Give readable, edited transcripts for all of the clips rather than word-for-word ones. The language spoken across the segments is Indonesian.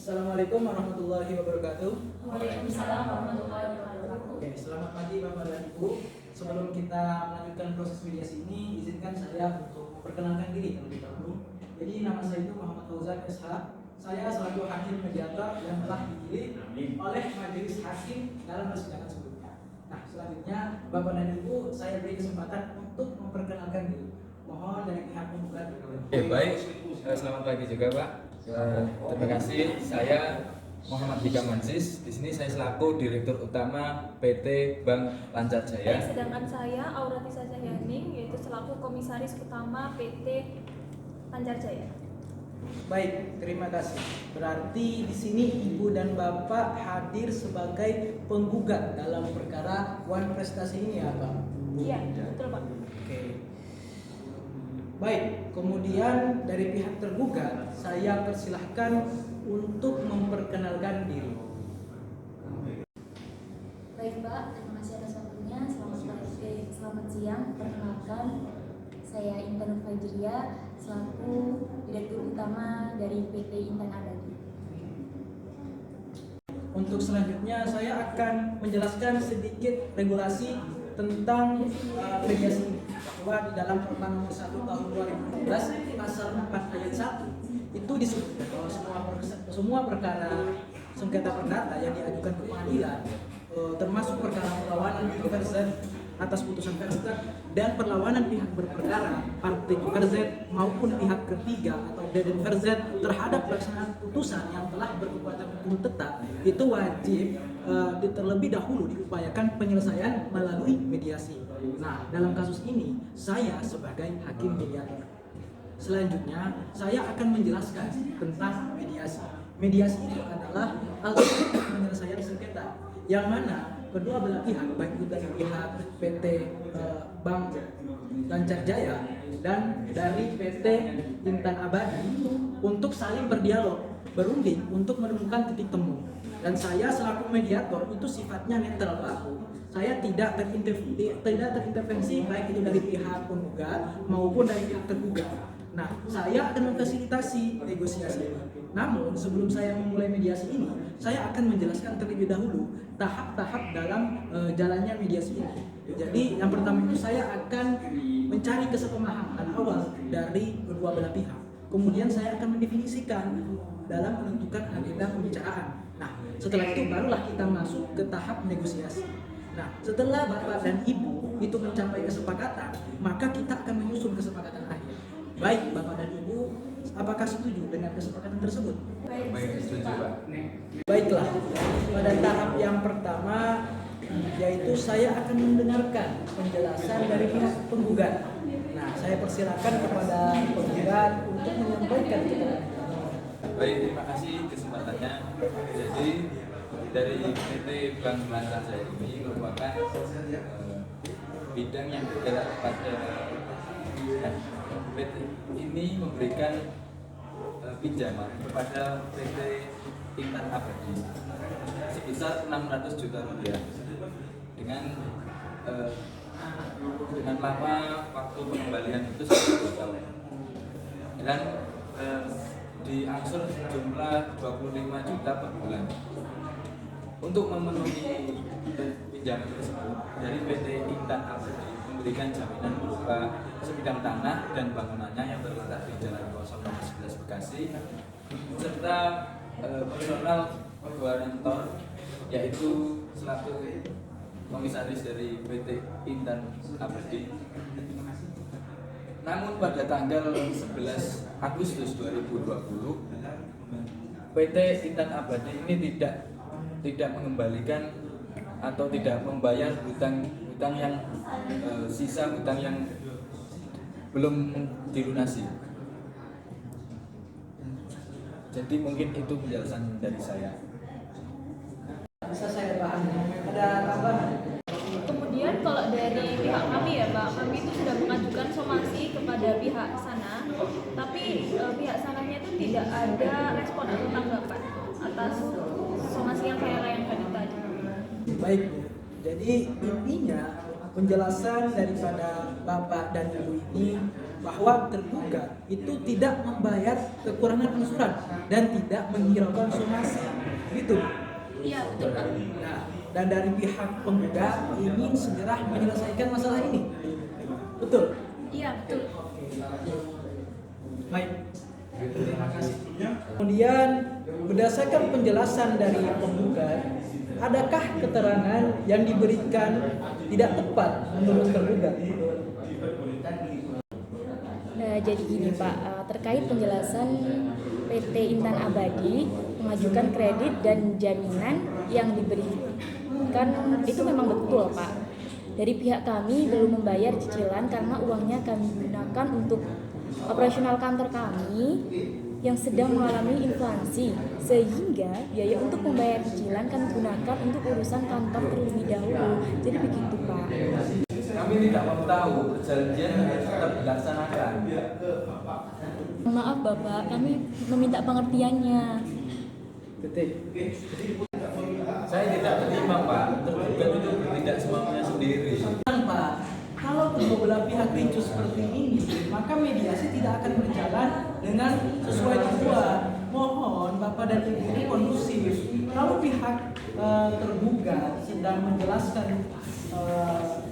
Assalamualaikum warahmatullahi wabarakatuh. Waalaikumsalam warahmatullahi wabarakatuh. Oke, selamat pagi Bapak dan Ibu. Sebelum kita melanjutkan proses mediasi ini, izinkan saya untuk memperkenalkan diri terlebih dahulu. Jadi nama saya itu Muhammad Fauzan SH. Saya selaku hakim mediator yang telah dipilih oleh Majelis Hakim dalam persidangan sebelumnya. Nah, selanjutnya Bapak dan Ibu, saya beri kesempatan untuk memperkenalkan diri. Mohon dari pihak penggugat. Oke, baik. Selamat pagi juga, Pak. Terima kasih. Saya Muhammad Hikam Mansis. Di sini saya selaku Direktur Utama PT Bank Lancar Jaya. Sedangkan saya Auratisa Cahyaning, yaitu selaku Komisaris Utama PT Lancar Jaya. Baik, terima kasih. Berarti di sini Ibu dan Bapak hadir sebagai penggugat dalam perkara Wan Prestasi ini ya, Pak? Iya, betul Pak. Oke. Baik, kemudian dari pihak tergugat saya persilahkan untuk memperkenalkan diri. Baik Pak, terima kasih atas waktunya. Selamat siang. Perkenalkan, saya Intan Nurfajria selaku Direktur Utama dari PT Intan Abadi. Untuk selanjutnya saya akan menjelaskan sedikit regulasi tentang mediasi ini. Bahwa di dalam Permen Nomor 1 Tahun 2016 Pasal 4 Ayat 1 itu disebutkan bahwa semua perkara sengketa perdata yang diajukan ke pengadilan, termasuk perkara perlawanan Verset atas putusan Verset dan perlawanan pihak berperkara partai Verset maupun pihak ketiga atau Deden Verset terhadap pelaksanaan putusan yang telah berkekuatan hukum tetap, itu wajib terlebih dahulu diupayakan penyelesaian melalui mediasi. Nah, dalam kasus ini saya sebagai hakim mediator. Selanjutnya saya akan menjelaskan tentang mediasi. Mediasi itu adalah alternatif penyelesaian sengketa yang mana kedua belah pihak, baik itu dari pihak PT Bank Lancar Jaya dan dari PT Intan Abadi, untuk saling berdialog, berunding untuk menemukan titik temu. Dan saya selaku mediator itu sifatnya netral, Pak. Saya tidak terintervensi baik itu dari pihak penggugat maupun dari pihak tergugat. Nah, saya akan memfasilitasi negosiasi ini. Namun sebelum saya memulai mediasi ini, saya akan menjelaskan terlebih dahulu tahap-tahap dalam jalannya mediasi ini. Jadi yang pertama itu saya akan mencari kesepemahaman awal dari kedua belah pihak. Kemudian saya akan mendefinisikan dalam menentukan agenda pembicaraan. Nah, setelah itu barulah kita masuk ke tahap negosiasi. Nah, setelah Bapak dan Ibu itu mencapai kesepakatan, maka kita akan menyusun kesepakatan akhir. Baik, Bapak dan Ibu, apakah setuju dengan kesepakatan tersebut? Baik, setuju, Pak. Baiklah, pada tahap yang pertama yaitu saya akan mendengarkan penjelasan dari pihak penggugat. Nah, saya persilakan kepada penggugat untuk menyampaikan keterangan. Baik, terima kasih kesempatannya. Jadi dari PT Bank Lancar Jaya ini merupakan bidang yang bergerak pada PT ini memberikan pinjaman kepada PT Intan Abadi sebesar 600 juta rupiah dengan lama waktu pengembalian itu 1 tahun, dan diangsur jumlah 25 juta per bulan. Untuk memenuhi pinjaman tersebut, dari PT Intan Abadi memberikan jaminan berupa sebidang tanah dan bangunannya yang terletak di Jalan Kosong Nomor 11 Bekasi, serta personal garantor yaitu selaku komisaris dari PT Intan Abadi. Namun pada tanggal 11 Agustus 2020, PT Intan Abadi ini tidak mengembalikan atau tidak membayar hutang yang sisa hutang yang belum dilunasi. Jadi mungkin itu penjelasan dari saya. Bisa saya pahami? Ada tambahan? Kemudian kalau dari pihak kami ya Pak, kami itu sudah mengajukan somasi kepada pihak sana, tapi pihak sananya itu tidak ada respon atau tanggapan atas somasi yang saya layangkan itu tadi. Baik, Bu. Jadi intinya penjelasan daripada Bapak dan Ibu ini bahwa tergugat itu tidak membayar kekurangan angsuran dan tidak menghiraukan somasi. Gitu. Iya, betul Pak. Nah, dan dari pihak penggugat ingin segera menyelesaikan masalah ini. Betul? Iya, betul. Baik. Terima kasih. Kemudian berdasarkan penjelasan dari penggugat, adakah keterangan yang diberikan tidak tepat menurut tergugat? Nah, jadi gini Pak, terkait penjelasan PT Intan Abadi mengajukan kredit dan jaminan yang diberikan itu memang betul Pak. Dari pihak kami belum membayar cicilan karena uangnya kami gunakan untuk operasional kantor kami yang sedang mengalami inflasi, sehingga biaya untuk membayar cicilan kami gunakan untuk urusan kantor terlebih dahulu. Jadi begitu Pak. Kami tidak mau tahu perjanjian harus tetap dilaksanakan. Maaf Bapak, kami meminta pengertiannya. Detik. Saya tidak terima Pak, tergugat itu bertindak semaunya sendiri. Pak, kalau kedua belah pihak ricu seperti ini, maka mediasi tidak akan berjalan dengan sesuai tujuan. Mohon Bapak dan Ibu ini kondusif. Kalau pihak tergugat sedang menjelaskan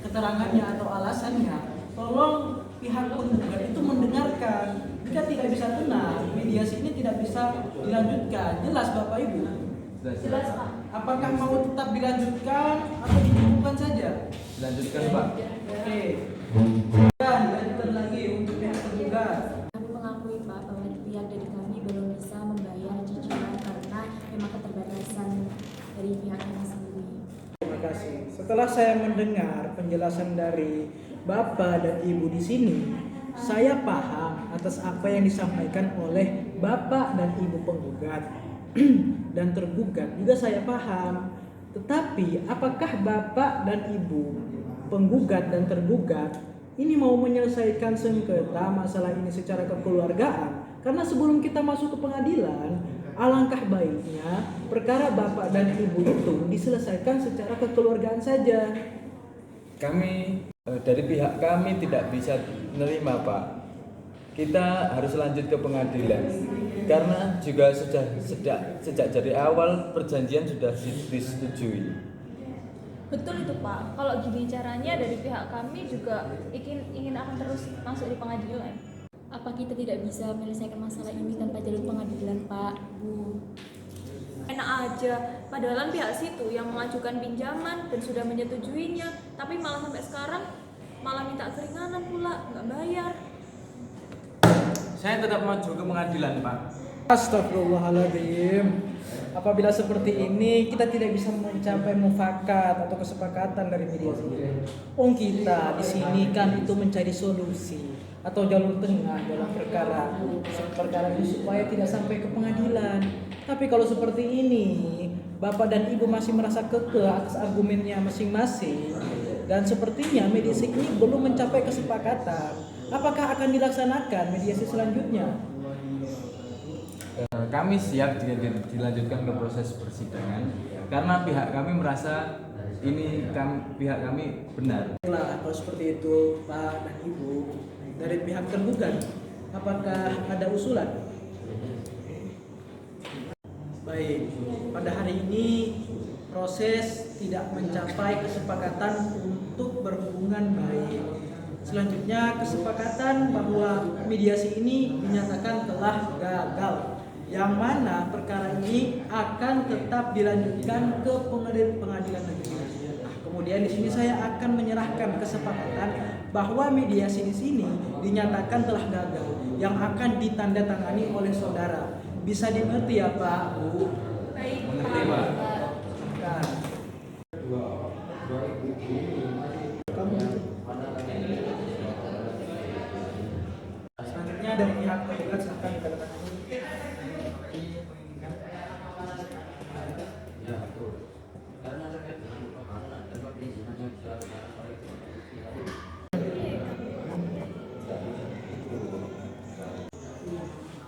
keterangannya atau alasannya, tolong pihak penggugat itu mendengarkan. Jika tidak bisa tenang, mediasi ini tidak bisa dilanjutkan. Jelas Bapak Ibu? Jelas Pak. Apakah mau tetap dilanjutkan atau dicukupkan saja? Dilanjutkan Pak. Oke. Dan lanjutkan lagi untuk pihak tergugat. Kami mengakui Pak bahwa pihak dari kami belum bisa membayar cicilan karena memang keterbatasan dari pihak kami sendiri. Terima kasih. Setelah saya mendengar penjelasan dari Bapak dan Ibu di sini, saya paham atas apa yang disampaikan oleh Bapak dan Ibu penggugat dan tergugat. Juga saya paham. Tetapi apakah Bapak dan Ibu penggugat dan tergugat ini mau menyelesaikan sengketa masalah ini secara kekeluargaan? Karena sebelum kita masuk ke pengadilan, alangkah baiknya perkara Bapak dan Ibu itu diselesaikan secara kekeluargaan saja. Kami dari pihak kami tidak bisa menerima Pak. Kita harus lanjut ke pengadilan karena juga sejak dari awal perjanjian sudah disetujui. Betul itu Pak. Kalau gini caranya dari pihak kami juga ingin akan terus masuk di pengadilan. Apa kita tidak bisa menyelesaikan masalah ini tanpa jalur pengadilan Pak, Bu? Enak aja, padahal pihak situ yang mengajukan pinjaman dan sudah menyetujuinya, tapi malah sampai sekarang malah minta keringanan pula, nggak bayar. Saya tetap maju ke pengadilan Pak. Astagfirullahaladzim. Apabila seperti ini kita tidak bisa mencapai mufakat atau kesepakatan dari mediasi. Kita di sini kan itu mencari solusi atau jalur tengah dalam perkara ini supaya tidak sampai ke pengadilan. Tapi kalau seperti ini, Bapak dan Ibu masih merasa kekeh atas argumennya masing-masing dan sepertinya mediasi ini belum mencapai kesepakatan. Apakah akan dilaksanakan mediasi selanjutnya? Kami siap dilanjutkan ke proses persidangan karena pihak kami merasa pihak kami benar. Kalau seperti itu Pak dan Ibu, dari pihak tergugat, apakah ada usulan? Baik, pada hari ini proses tidak mencapai kesepakatan untuk berhubungan baik. Selanjutnya kesepakatan bahwa mediasi ini dinyatakan telah gagal, yang mana perkara ini akan tetap dilanjutkan ke pengadilan negeri. Nah, kemudian di sini saya akan menyerahkan kesepakatan bahwa mediasi di sini dinyatakan telah gagal, yang akan ditandatangani oleh saudara. Bisa dimengerti ya Pak, Bu? Baik, Mengerti Pak. Nah. Selanjutnya dari pihak penggugat silakan ditandatangani.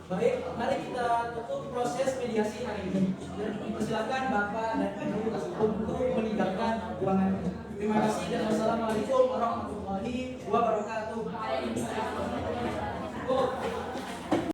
Baik, mari kita tutup proses mediasi hari ini. Dan silakan Bapak dan Ibu untuk meninggalkan ruangan ini. Terima kasih dan wassalamualaikum warahmatullahi wabarakatuh.